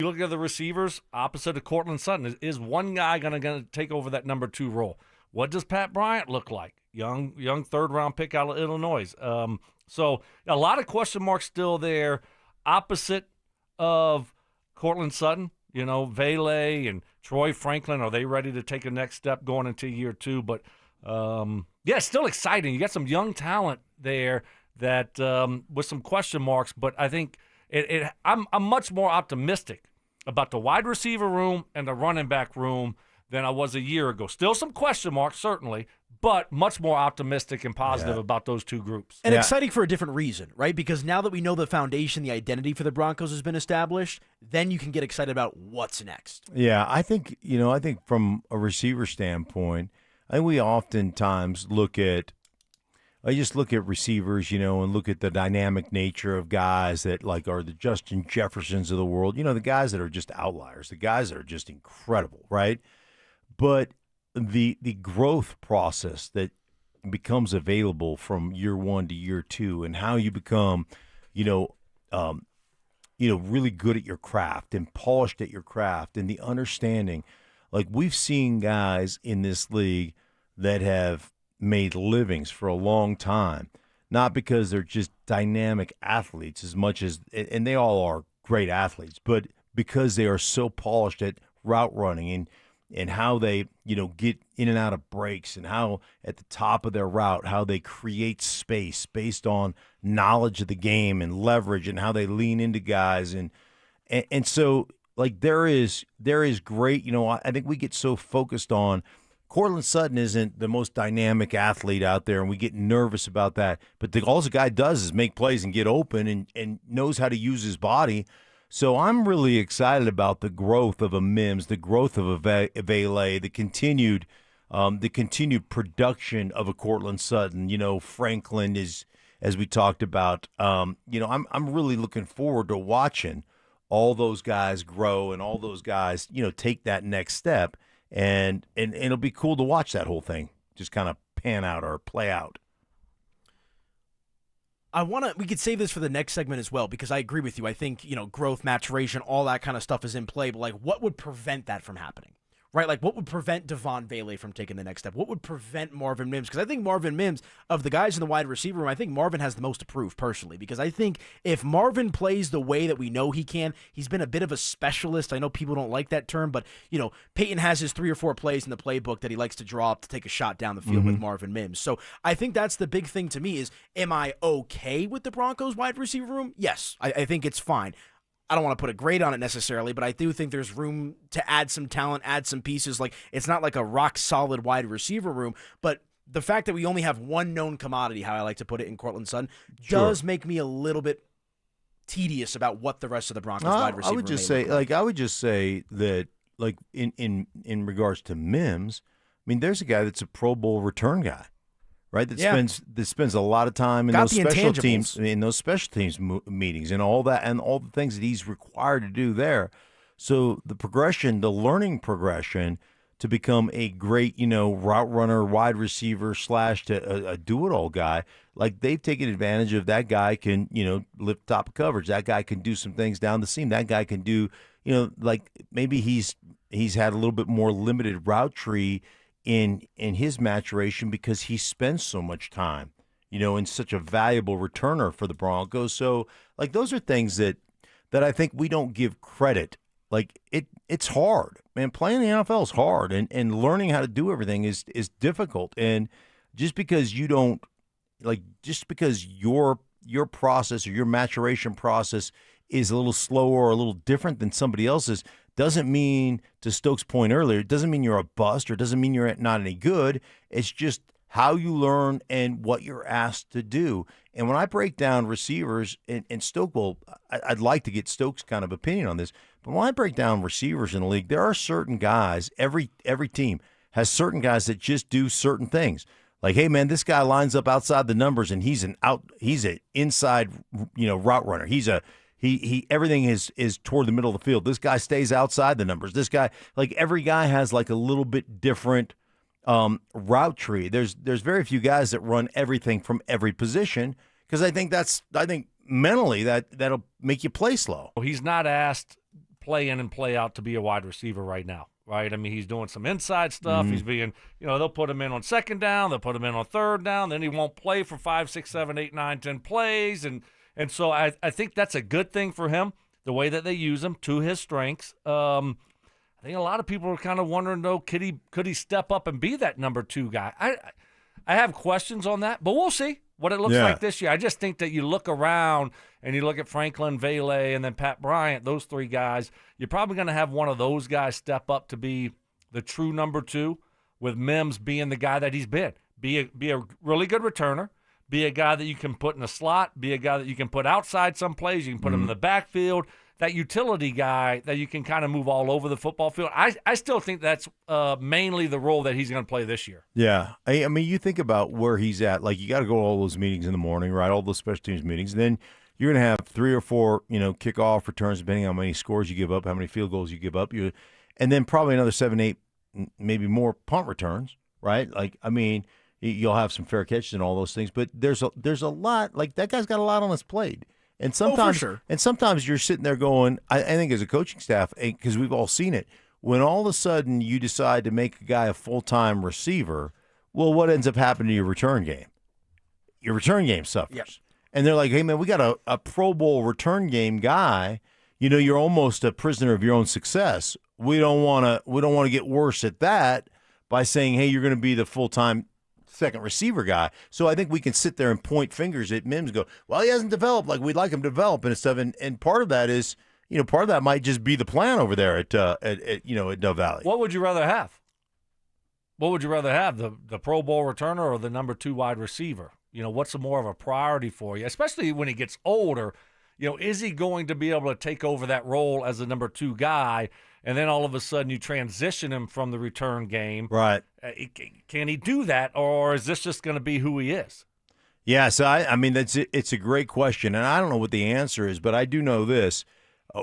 You look at the receivers opposite of Courtland Sutton. Is one guy going to take over that number 2 role? What does Pat Bryant look like? Young third-round pick out of Illinois. So a lot of question marks still there opposite of Courtland Sutton. You know, Vele and Troy Franklin, are they ready to take a next step going into year 2? But, yeah, still exciting. You got some young talent there that with some question marks, but I think I'm much more optimistic about the wide receiver room and the running back room than I was a year ago. Still some question marks, certainly, but much more optimistic and positive about those 2 groups. And exciting for a different reason, right? Because now that we know the foundation, the identity for the Broncos has been established, then you can get excited about what's next. Yeah, I think from a receiver standpoint, I think we oftentimes look at receivers, and look at the dynamic nature of guys that are the Justin Jeffersons of the world, the guys that are just outliers, the guys that are just incredible, right? But the growth process that becomes available from year 1 to year 2 and how you become, really good at your craft and polished at your craft and the understanding, we've seen guys in this league that have made livings for a long time, not because they're just dynamic athletes as much as, and they all are great athletes, but because they are so polished at route running and how they, get in and out of breaks and how at the top of their route, how they create space based on knowledge of the game and leverage and how they lean into guys. And so there is great, I think we get so focused on Courtland Sutton isn't the most dynamic athlete out there, and we get nervous about that. But all the guy does is make plays and get open and knows how to use his body. So I'm really excited about the growth of a Mims, the growth of a Vele, the continued production of a Courtland Sutton. Franklin is, as we talked about. I'm really looking forward to watching all those guys grow and all those guys, take that next step. And it'll be cool to watch that whole thing just kind of pan out or play out. We could save this for the next segment as well, because I agree with you. I think, growth, maturation, all that kind of stuff is in play, but what would prevent that from happening? Right? What would prevent Devon Vele from taking the next step? What would prevent Marvin Mims? Because I think Marvin Mims, of the guys in the wide receiver room, I think Marvin has the most to prove personally. Because I think if Marvin plays the way that we know he can, he's been a bit of a specialist. I know people don't like that term, but, Payton has his 3 or 4 plays in the playbook that he likes to draw up to take a shot down the field with Marvin Mims. So I think that's the big thing to me is, am I okay with the Broncos wide receiver room? Yes, I think it's fine. I don't want to put a grade on it necessarily, but I do think there's room to add some talent, add some pieces. It's not like a rock-solid wide receiver room, but the fact that we only have one known commodity, how I like to put it, in Courtland Sutton, does make me a little bit tedious about what the rest of the Broncos wide receiver room I would just say that, in regards to Mims, I mean, there's a guy that's a Pro Bowl return guy. Right, that spends a lot of time in those special teams, meetings, and all that, and all the things that he's required to do there. So the learning progression to become a great, route runner, wide receiver / a do-it-all guy, they've taken advantage of. That guy can, lift top of coverage. That guy can do some things down the seam. That guy can do, maybe he's had a little bit more limited route tree in his maturation because he spends so much time, in such a valuable returner for the Broncos. So, those are things that I think we don't give credit. It's hard, man. Playing the NFL is hard, and learning how to do everything is difficult. And just because you don't, just because your process or your maturation process is a little slower or a little different than somebody else's, doesn't mean, to Stokes' point earlier, it doesn't mean you're a bust or doesn't mean you're not any good. It's just how you learn and what you're asked to do. And when I break down receivers, and Stokes I'd like to get Stokes' kind of opinion on this, but when I break down receivers in the league, there are certain guys, every team has certain guys that just do certain things. Hey man, this guy lines up outside the numbers and he's an inside, route runner. He everything is toward the middle of the field. This guy stays outside the numbers. This guy, every guy has a little bit different route tree. There's very few guys that run everything from every position, because I think mentally that'll make you play slow. He's not asked play in and play out to be a wide receiver right now, right? I mean, he's doing some inside stuff. He's being, they'll put him in on second down, they'll put him in on third down, then he won't play for 5, 6, 7, 8, 9, 10 plays, and so I think that's a good thing for him, the way that they use him to his strengths. I think a lot of people are kind of wondering, though, could he step up and be that number 2 guy? I have questions on that, but we'll see what it looks like this year. I just think that you look around and you look at Franklin, Vele, and then Pat Bryant, those 3 guys, you're probably going to have one of those guys step up to be the true number 2, with Mims being the guy that he's been. Be a really good returner, be a guy that you can put in the slot, be a guy that you can put outside some plays, you can put him in the backfield, that utility guy that you can kind of move all over the football field. I still think that's mainly the role that he's going to play this year. Yeah. I mean, you think about where he's at. Like, you got to go to all those meetings in the morning, right, all those special teams meetings. And then you're going to have 3 or 4, kickoff returns, depending on how many scores you give up, how many field goals you give up. And then probably another 7, 8, maybe more punt returns, right? Like, I mean, you'll have some fair catches and all those things. But there's a lot. Like, that guy's got a lot on his plate. And sometimes, for sure. And sometimes you're sitting there going, I think as a coaching staff, because we've all seen it, when all of a sudden you decide to make a guy a full-time receiver, well, what ends up happening to your return game? Your return game suffers. Yep. And they're like, hey, man, we got a Pro Bowl return game guy. You're almost a prisoner of your own success. We don't want to get worse at that by saying, hey, you're going to be the full-time second receiver guy. So I think we can sit there and point fingers at Mims and go, well, he hasn't developed like we'd like him to develop and stuff. And part of that is, part of that might just be the plan over there at Dove Valley. What would you rather have? What would you rather have, the Pro Bowl returner or the number 2 wide receiver? What's more of a priority for you, especially when he gets older? Is he going to be able to take over that role as the number 2 guy? And then all of a sudden you transition him from the return game. Right. Can he do that, or is this just going to be who he is? Yeah, so I mean, it's a great question, and I don't know what the answer is, but I do know this.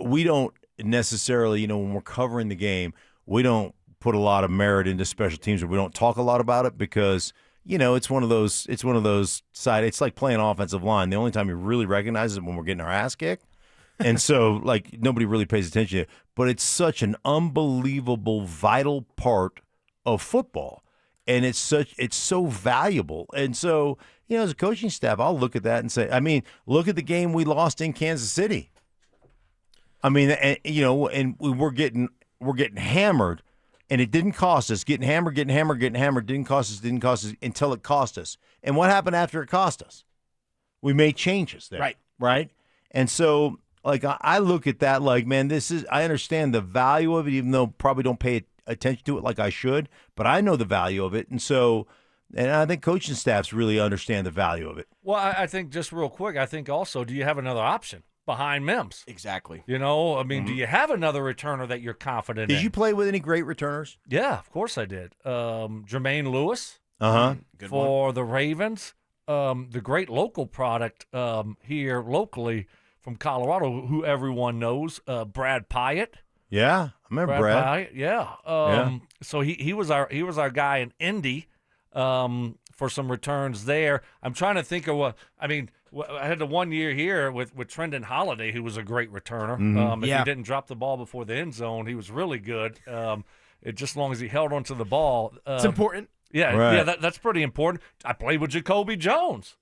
We don't necessarily, when we're covering the game, we don't put a lot of merit into special teams, or we don't talk a lot about it because, it's one of those it's like playing offensive line. The only time you really recognize it is when we're getting our ass kicked. And so, like, nobody really pays attention to it. But it's such an unbelievable, vital part of football. And it's so valuable. And so, as a coaching staff, I'll look at that and say, I mean, look at the game we lost in Kansas City. I mean, and we're getting hammered, and it didn't cost us. Getting hammered, didn't cost us until it cost us. And what happened after it cost us? We made changes there. Right? And so, like, I look at that like, man, I understand the value of it, even though probably don't pay attention to it like I should, but I know the value of it. And so, and I think coaching staffs really understand the value of it. Well, I think just real quick, I think also, do you have another option behind Mims? Exactly. I mean, do you have another returner that you're confident in? Did you play with any great returners? Yeah, of course I did. Jermaine Lewis for the Ravens. The great local product here locally from Colorado, who everyone knows, Brad Pyatt. Yeah, I remember Brad. Pyatt, yeah. So he was our guy in Indy for some returns there. I'm trying to think of what I mean. I had the 1 year here with Trendon Holiday, who was a great returner. If he didn't drop the ball before the end zone, he was really good. Just as long as he held onto the ball, it's important. Yeah, right. Yeah, that's pretty important. I played with Jacoby Jones.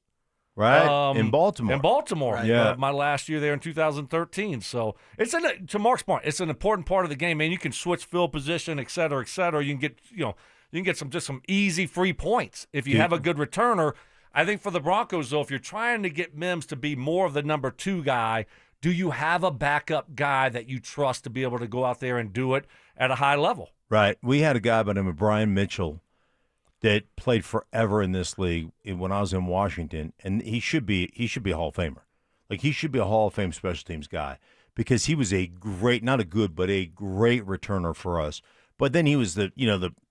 Right, in Baltimore. Right. My last year there in 2013. So to Mark's point, it's an important part of the game, man. You can switch field position, et cetera, et cetera. You can get some easy free points if you have a good returner. I think for the Broncos, though, if you're trying to get Mims to be more of the number 2 guy, do you have a backup guy that you trust to be able to go out there and do it at a high level? Right. We had a guy by the name of Brian Mitchell that played forever in this league when I was in Washington, and he should be a Hall of Famer. Like, he should be a Hall of Fame special teams guy because he was a great, not a good, but a great returner for us. But then he was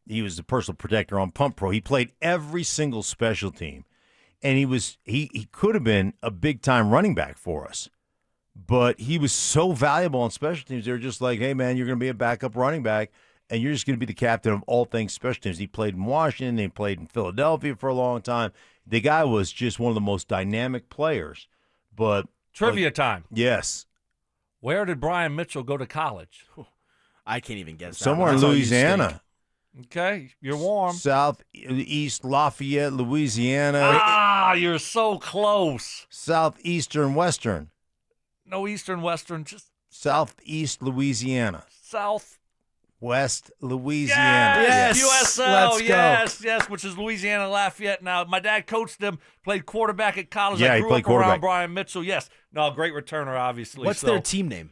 he was the personal protector on Punt Pro. He played every single special team, and he could have been a big time running back for us. But he was so valuable on special teams. They were just like, hey man, you're going to be a backup running back. And you're just going to be the captain of all things special teams. He played in Washington. He played in Philadelphia for a long time. The guy was just one of the most dynamic players. But trivia time. Yes. Where did Brian Mitchell go to college? I can't even guess that. Somewhere in That's all you Louisiana. Okay, you're warm. Southeast Lafayette, Louisiana. You're so close. Southeastern Western. No Eastern Western, just Southeast Louisiana. Southwest Louisiana. Yes. USL, Let's go. yes, which is Louisiana Lafayette. Now, my dad coached them, played quarterback at college. Yeah, I he grew played up around quarterback. Brian Mitchell. Yes, no, great returner, obviously. What's their team name?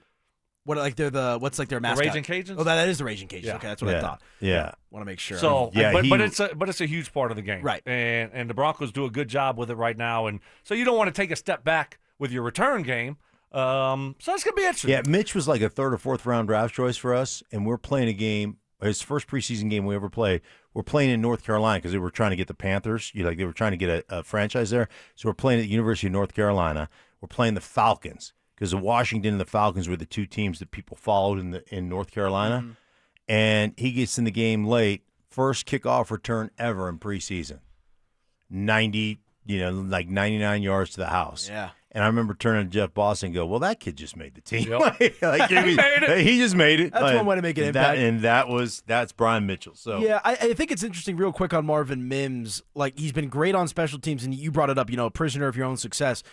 What's their mascot? Raging Cajuns? Oh, that is the Raging Cajuns. Yeah. Okay, that's what I thought. Yeah. Want to make sure. So, Yeah, but it's a huge part of the game, Right. And the Broncos do a good job with it right now, and so you don't want to take a step back with your return game. So it's gonna be interesting. Yeah, Mitch was like a third or fourth round draft choice for us, and we're playing a game. His first preseason game we ever played. We're playing in North Carolina because they were trying to get the Panthers. They were trying to get a franchise there. So we're playing at the University of North Carolina. We're playing the Falcons because the Washington and the Falcons were the two teams that people followed in North Carolina. Mm-hmm. And he gets in the game late. First kickoff return ever in preseason. 99 yards to the house. Yeah. And I remember turning to Jeff Boston and go, well, that kid just made the team. Yep. He just made it. That's one way to make an impact. And that's Brian Mitchell. So Yeah, I think it's interesting real quick on Marvin Mims. Like, he's been great on special teams, and you brought it up, a prisoner of your own success.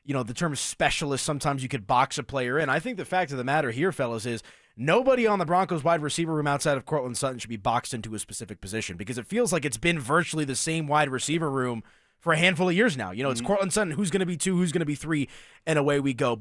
The term specialist, sometimes you could box a player in. I think the fact of the matter here, fellas, is nobody on the Broncos wide receiver room outside of Courtland Sutton should be boxed into a specific position because it feels like it's been virtually the same wide receiver room for a handful of years now. It's Courtland Sutton, who's going to be 2, who's going to be 3, and away we go.